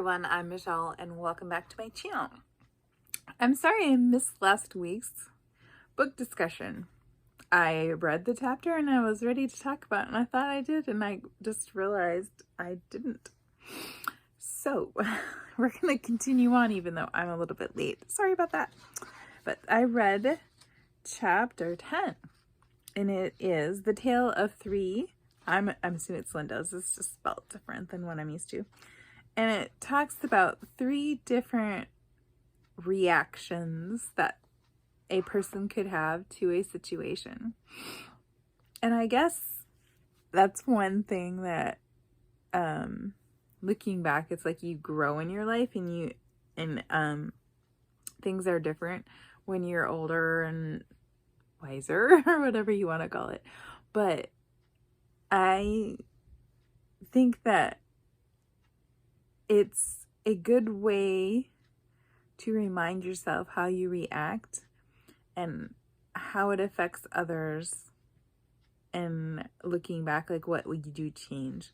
everyone, I'm Michelle and welcome back to my channel. I'm sorry I missed last week's book discussion. I read the chapter and I was ready to talk about it and I thought I did and I just realized I didn't. So we're going to continue on even though I'm a little bit late. Sorry about that. But I read chapter 10 and it is The Tale of Three. I'm assuming it's Linda's. It's just spelled different than what I'm used to. And it talks about 3 different reactions that a person could have to a situation. And I guess that's one thing that, looking back, it's like you grow in your life and things are different when you're older and wiser or whatever you want to call it. But I think that it's a good way to remind yourself how you react and how it affects others, and looking back, like what would you do change?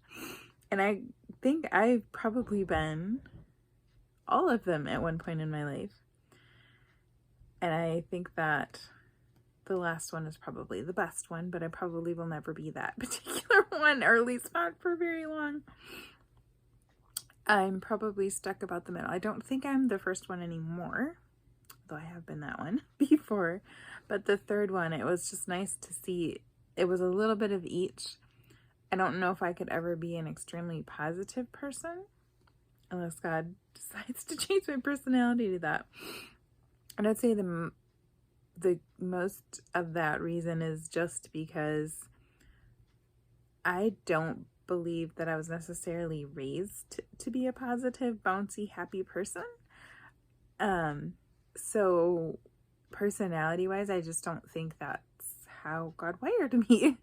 And I think I've probably been all of them at one point in my life. And I think that the last one is probably the best one, but I probably will never be that particular one, or at least not for very long. I'm probably stuck about the middle. I don't think I'm the first one anymore, though I have been that one before. But the third one, it was just nice to see. It was a little bit of each. I don't know if I could ever be an extremely positive person, unless God decides to change my personality to that. And I'd say the most of that reason is just because I don't believe that I was necessarily raised to be a positive, bouncy, happy person. So personality wise, I just don't think that's how God wired me.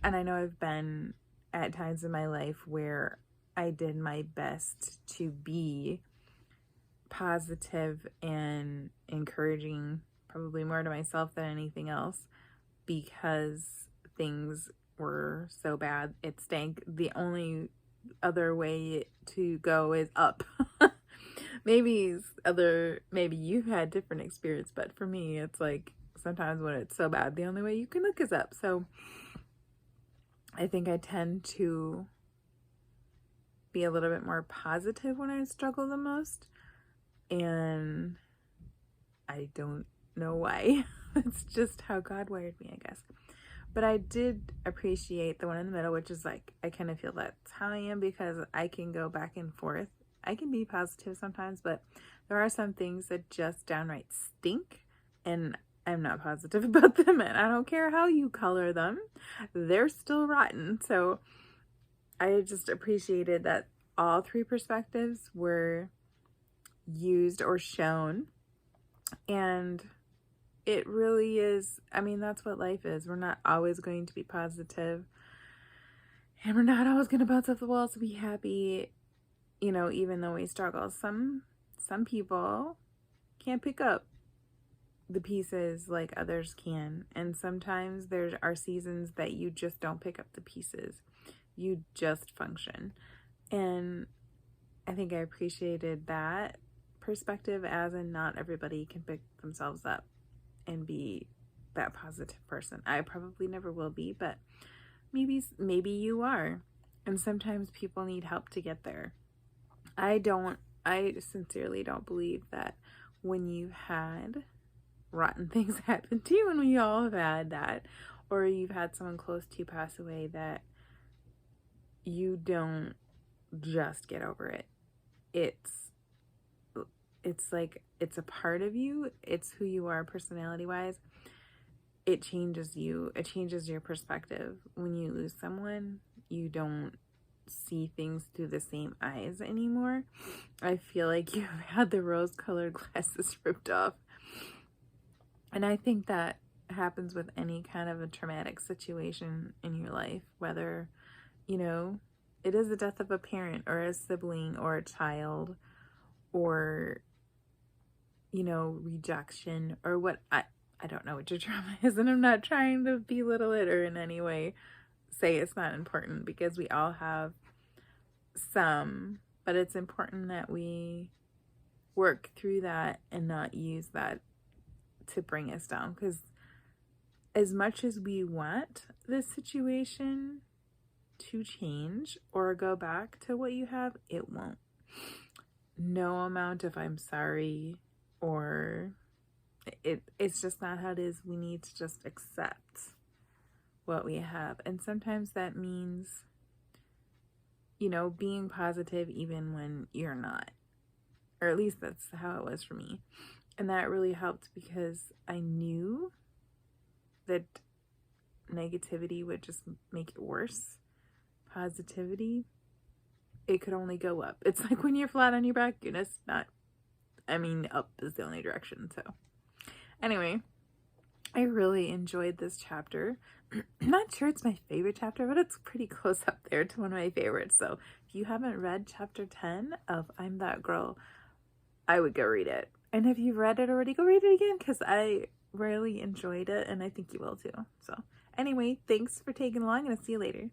And I know I've been at times in my life where I did my best to be positive and encouraging, probably more to myself than anything else, because things were so bad it stank. The only other way to go is up. Maybe you've had different experience, but for me it's like sometimes when it's so bad, the only way you can look is up. So I think I tend to be a little bit more positive when I struggle the most, and I don't know why. It's just how God wired me, I guess. But I did appreciate the one in the middle, which is like, I kind of feel that's how I am, because I can go back and forth. I can be positive sometimes, but there are some things that just downright stink, and I'm not positive about them, and I don't care how you color them. They're still rotten. So I just appreciated that all 3 perspectives were used or shown. And it really is, I mean, that's what life is. We're not always going to be positive, and we're not always going to bounce off the walls to be happy, you know, even though we struggle. Some people can't pick up the pieces like others can, and sometimes there are seasons that you just don't pick up the pieces. You just function. And I think I appreciated that perspective, as in not everybody can pick themselves up and be that positive person. I probably never will be, but maybe you are. And sometimes people need help to get there. I sincerely don't believe that when you've had rotten things happen to you, and we all have had that, or you've had someone close to you pass away, that you don't just get over it. It's like, it's a part of you. It's who you are personality wise. It changes you. It changes your perspective. When you lose someone, you don't see things through the same eyes anymore. I feel like you've had the rose-colored glasses ripped off. And I think that happens with any kind of a traumatic situation in your life, whether, you know, it is the death of a parent or a sibling or a child, or, you know, rejection, or what. I don't know what your trauma is, and I'm not trying to belittle it or in any way say it's not important, because we all have some But it's important that we work through that and not use that to bring us down, because as much as we want this situation to change or go back to what you have, it won't. No amount of I'm sorry or it's just not how it is. We need to just accept what we have. And sometimes that means, you know, being positive even when you're not. Or at least that's how it was for me. And that really helped because I knew that negativity would just make it worse. Positivity, it could only go up. It's like when you're flat on your back, you're just not, I mean, up is the only direction. So anyway, I really enjoyed this chapter. I'm not sure it's my favorite chapter, but it's pretty close up there to one of my favorites. So if you haven't read chapter 10 of I'm That Girl, I would go read it. And if you've read it already, go read it again, because I really enjoyed it and I think you will too. So anyway, thanks for taking along and I'll see you later.